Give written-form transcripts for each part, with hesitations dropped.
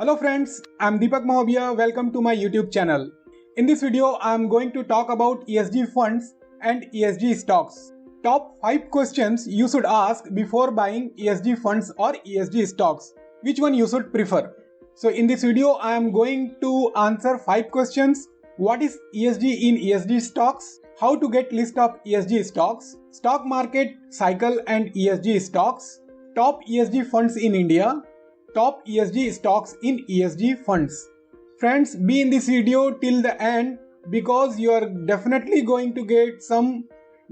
Hello friends, I'm Deepak Mahobia. Welcome to my YouTube channel. In this video, I'm going to talk about ESG funds and ESG stocks. Top 5 questions you should ask before buying ESG funds or ESG stocks. Which one you should prefer? So in this video, I am going to answer 5 questions. What is ESG in ESG stocks? How to get list of ESG stocks? Stock market cycle and ESG stocks? Top ESG funds in India? Top ESG stocks in ESG funds. Friends, be in this video till the end because you are definitely going to get some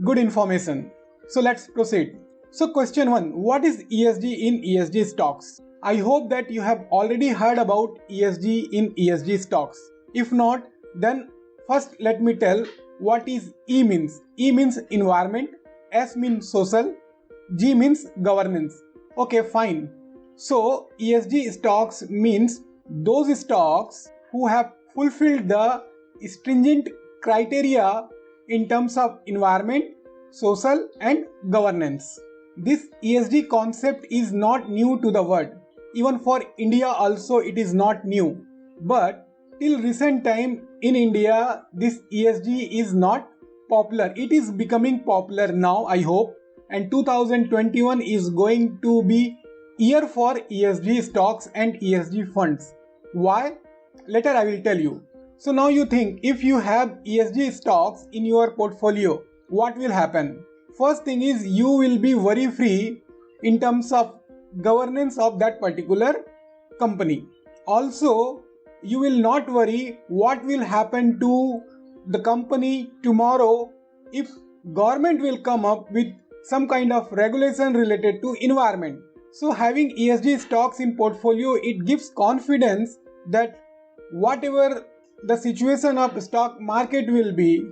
good information. So let's proceed. So question 1. What is ESG in ESG stocks? I hope that you have already heard about ESG in ESG stocks. If not, then first let me tell what is E means. E means environment, S means social, G means governance. Okay, fine. So ESG stocks means those stocks who have fulfilled the stringent criteria in terms of environment, social and governance. This ESG concept is not new to the world. Even for India also it is not new. But till recent time in India this ESG is not popular. It is becoming popular now, I hope, and 2021 is going to be year for ESG stocks and ESG funds. Why? Later I will tell you. So now you think, if you have ESG stocks in your portfolio, what will happen? First thing is you will be worry free in terms of governance of that particular company. Also, you will not worry what will happen to the company tomorrow if government will come up with some kind of regulation related to environment. So having ESG stocks in portfolio, it gives confidence that whatever the situation of the stock market will be,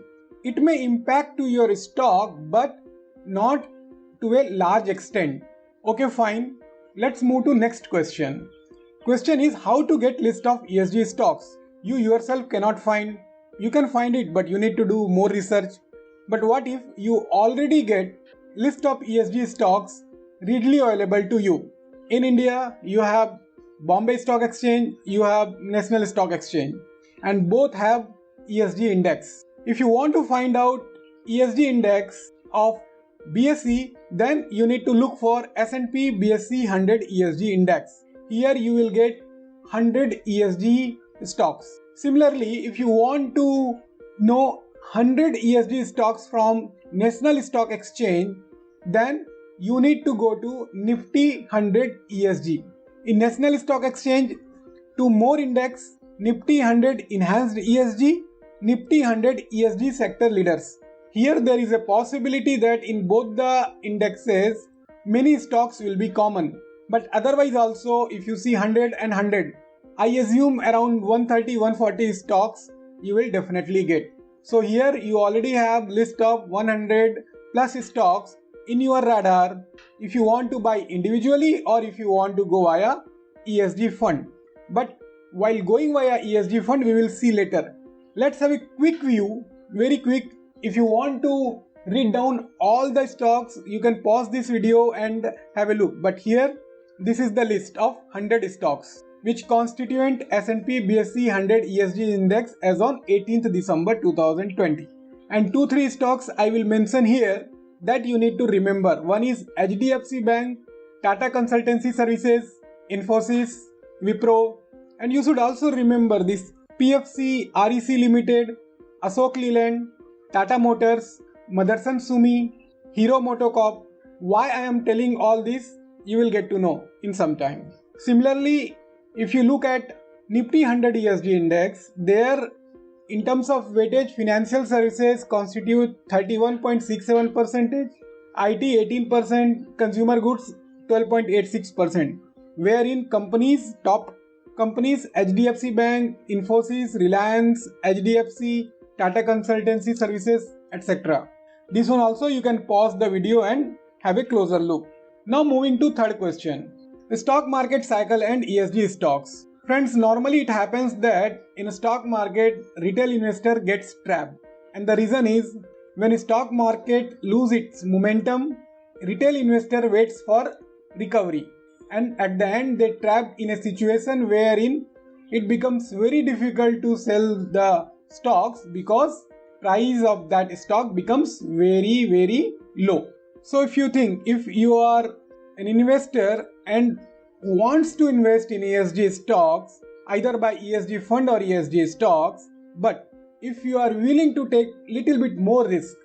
it may impact to your stock but not to a large extent. Okay, fine. Let's move to next question. Question is how to get list of ESG stocks. You yourself cannot find. You can find it but you need to do more research. But what if you already get list of ESG stocks readily available to you? In India, you have Bombay Stock Exchange, you have National Stock Exchange, and both have ESG index. If you want to find out ESG index of BSE, then you need to look for S&P BSE 100 ESG index. Here you will get 100 ESG stocks. Similarly, if you want to know 100 ESG stocks from National Stock Exchange, then you need to go to Nifty 100 ESG. In National Stock Exchange, to more index, Nifty 100 Enhanced ESG, Nifty 100 ESG Sector Leaders. Here there is a possibility that in both the indexes, many stocks will be common. But otherwise also, if you see 100 and 100, I assume around 130-140 stocks you will definitely get. So here you already have list of 100 plus stocks in your radar if you want to buy individually or if you want to go via ESG fund. But while going via ESG fund, we will see later. Let's have a quick view, very quick. If you want to read down all the stocks, you can pause this video and have a look. But here, this is the list of 100 stocks which constitute S&P BSE 100 ESG index as on 18th December 2020. And 2-3 stocks I will mention here that you need to remember. One is HDFC Bank, Tata Consultancy Services, Infosys, Wipro, and you should also remember this PFC REC Limited, Ashok Leyland, Tata Motors, Motherson Sumi, Hero Motocorp. Why I am telling all this, you will get to know in some time. Similarly, if you look at Nifty 100 ESG index, there in terms of weightage, financial services constitute 31.67%, IT 18%, consumer goods 12.86%, wherein top companies HDFC Bank, Infosys, Reliance, HDFC, Tata Consultancy Services, etc. This one also you can pause the video and have a closer look. Now moving to third question. The stock market cycle and ESG stocks. Friends, normally it happens that in a stock market, retail investor gets trapped. And the reason is, when a stock market loses its momentum, retail investor waits for recovery. and at the end they trapped in a situation wherein it becomes very difficult to sell the stocks because price of that stock becomes very low. So if you think, if you are an investor and wants to invest in ESG stocks, either by ESG fund or ESG stocks, but if you are willing to take little bit more risk,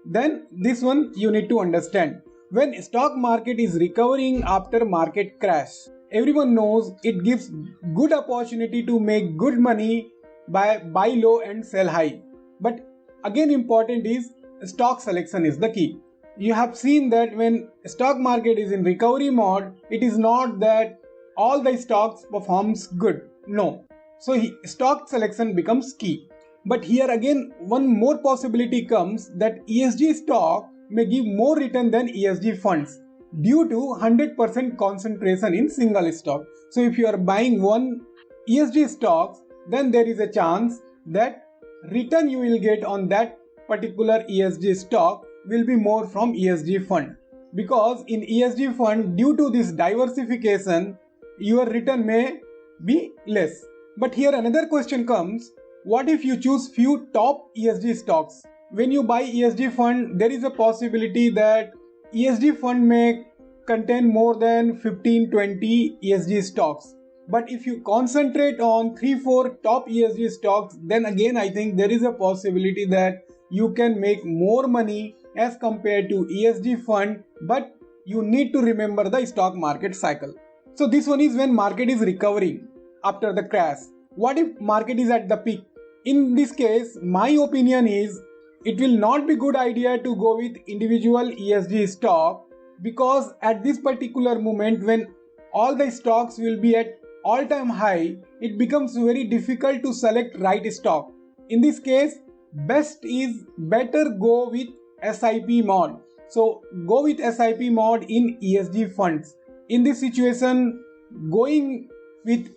then this one you need to understand. When stock market is recovering after market crash, everyone knows it gives good opportunity to make good money by buy low and sell high. But again, important is stock selection is the key. You have seen that when stock market is in recovery mode, it is not that all the stocks performs good. No. So stock selection becomes key. But here again, one more possibility comes that ESG stock may give more return than ESG funds due to 100% concentration in single stock. So if you are buying one ESG stocks, then there is a chance that return you will get on that particular ESG stock will be more from ESG fund, because in ESG fund, due to this diversification, your return may be less. But here another question comes, what if you choose few top ESG stocks? When you buy ESG fund, there is a possibility that ESG fund may contain more than 15-20 ESG stocks. But if you concentrate on 3-4 top ESG stocks, then again I think there is a possibility that you can make more money as compared to ESG fund, but you need to remember the stock market cycle. So this one is when market is recovering after the crash. What if market is at the peak? In this case, my opinion is it will not be good idea to go with individual ESG stock, because at this particular moment when all the stocks will be at all-time high, it becomes very difficult to select right stock. In this case, better go with SIP mode. So go with SIP mode in ESG funds. In this situation, going with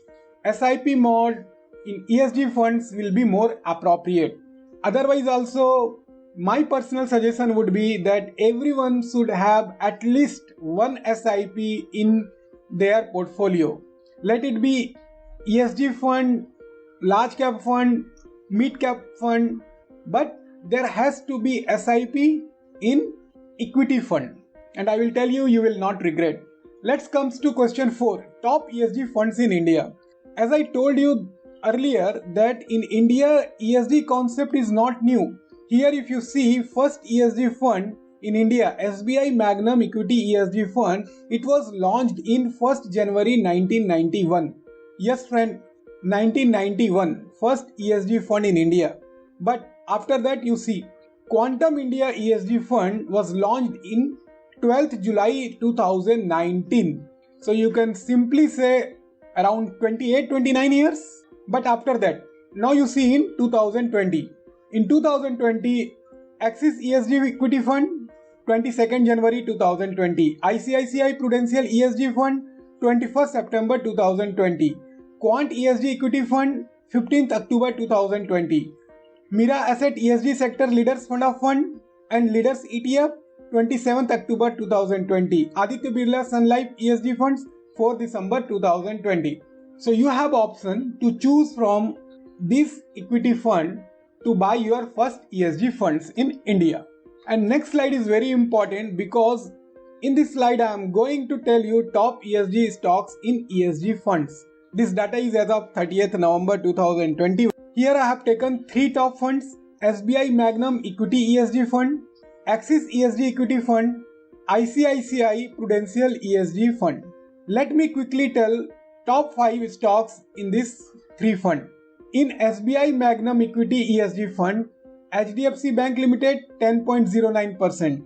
SIP mode in ESG funds will be more appropriate. Otherwise also, my personal suggestion would be that everyone should have at least one SIP in their portfolio. Let it be ESG fund, large cap fund, mid cap fund, but there has to be SIP in equity fund, and I will tell you, you will not regret. Let's come to question 4, top ESG funds in India. As I told you earlier that in India, ESG concept is not new. Here if you see, first ESG fund in India, SBI Magnum Equity ESG Fund, it was launched in 1st January 1991. Yes friend, 1991, first ESG fund in India. But after that you see, Quantum India ESG Fund was launched in 12th July 2019. So you can simply say around 28-29 years. But after that, now you see in 2020. In 2020, Axis ESG Equity Fund, 22nd January 2020. ICICI Prudential ESG Fund, 21st September 2020. Quant ESG Equity Fund, 15th October 2020. Mira Asset ESG Sector Leaders Fund of Fund and Leaders ETF, 27th October 2020. Aditya Birla Sun Life ESG Funds, 4 December 2020. So you have option to choose from this equity fund to buy your first ESG funds in India. And next slide is very important, because in this slide I am going to tell you top ESG stocks in ESG funds. This data is as of 30th November 2020. Here I have taken 3 top funds: SBI Magnum Equity ESG Fund, Axis ESG Equity Fund, ICICI Prudential ESG Fund. Let me quickly tell top 5 stocks in this 3 fund. In SBI Magnum Equity ESG Fund, HDFC Bank Limited 10.09%,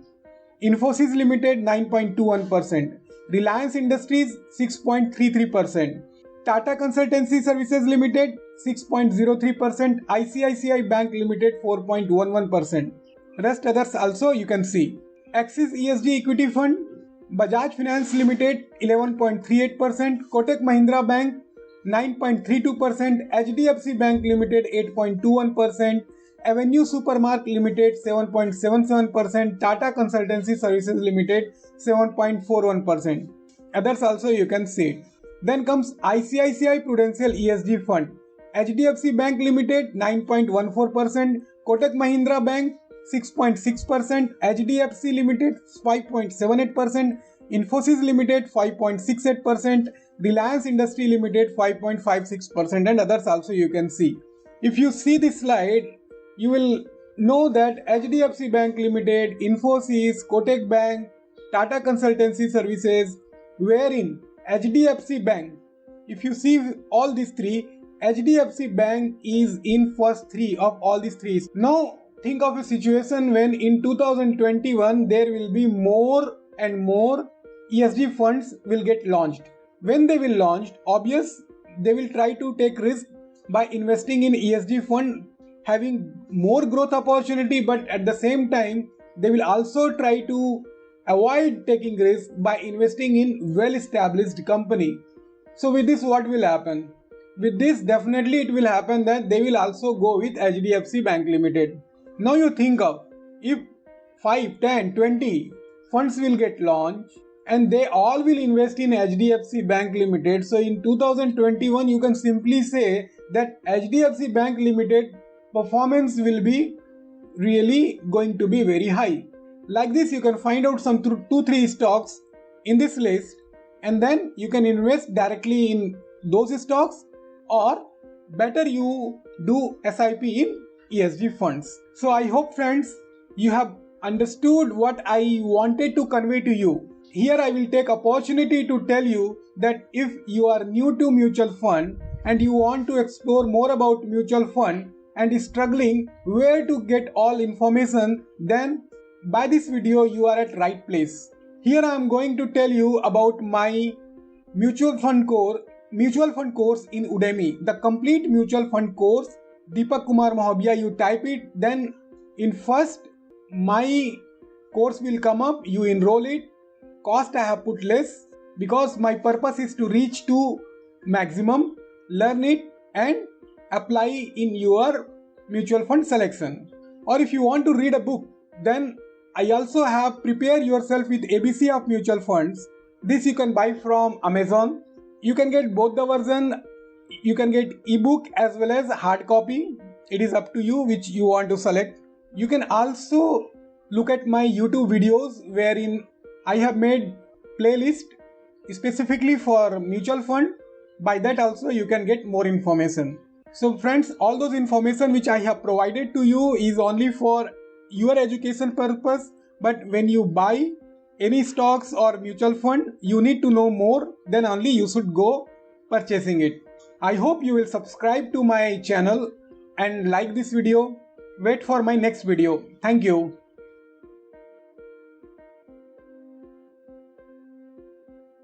Infosys Limited 9.21%, Reliance Industries 6.33%, Tata Consultancy Services Limited 6.03%, ICICI Bank Limited 4.11%. Rest others also you can see. Axis ESG Equity Fund, Bajaj Finance Limited 11.38%, Kotak Mahindra Bank 9.32%, HDFC Bank Limited 8.21%, Avenue Supermark Limited 7.77%, Tata Consultancy Services Limited 7.41%. Others also you can see it. Then comes ICICI Prudential ESG Fund, HDFC Bank Limited 9.14%, Kotak Mahindra Bank 6.6%, HDFC Limited 5.78%, Infosys Limited 5.68%, Reliance Industry Limited 5.56%, and others also you can see. If you see this slide, you will know that HDFC Bank Limited, Infosys, Kotak Bank, Tata Consultancy Services, wherein HDFC Bank, if you see all these three, HDFC Bank is in first three of all these three. Now think of a situation when in 2021 there will be more and more ESG funds will get launched. When they will launch, obvious they will try to take risk by investing in ESG fund, having more growth opportunity, but at the same time they will also try to avoid taking risk by investing in well-established company. So with this, what will happen? With this, definitely it will happen that they will also go with HDFC Bank Limited. Now you think of, if 5, 10, 20 funds will get launched and they all will invest in HDFC Bank Limited. So in 2021, you can simply say that HDFC Bank Limited performance will be really going to be very high. Like this, you can find out some 2-3 stocks in this list, and then you can invest directly in those stocks, or better you do SIP in ESG funds. So I hope friends, you have understood what I wanted to convey to you. Here I will take opportunity to tell you that if you are new to mutual fund and you want to explore more about mutual fund and is struggling where to get all information, then by this video you are at right place. Here I am going to tell you about my mutual fund course in Udemy. The complete mutual fund course, Deepak Kumar Mahobia, you type it, then in first my course will come up, you enroll it. Cost I have put less because my purpose is to reach to maximum, learn it and apply in your mutual fund selection. Or if you want to read a book, then I also have Prepare Yourself with ABC of Mutual Funds. This you can buy from Amazon. You can get both the version. You can get ebook as well as hard copy. It is up to you which you want to select. You can also look at my YouTube videos wherein I have made playlist specifically for mutual fund. By that also you can get more information. So friends, all those information which I have provided to you is only for your education purpose, but when you buy any stocks or mutual fund, you need to know more, then only you should go purchasing it. I hope you will subscribe to my channel and like this video. Wait for my next video. Thank you.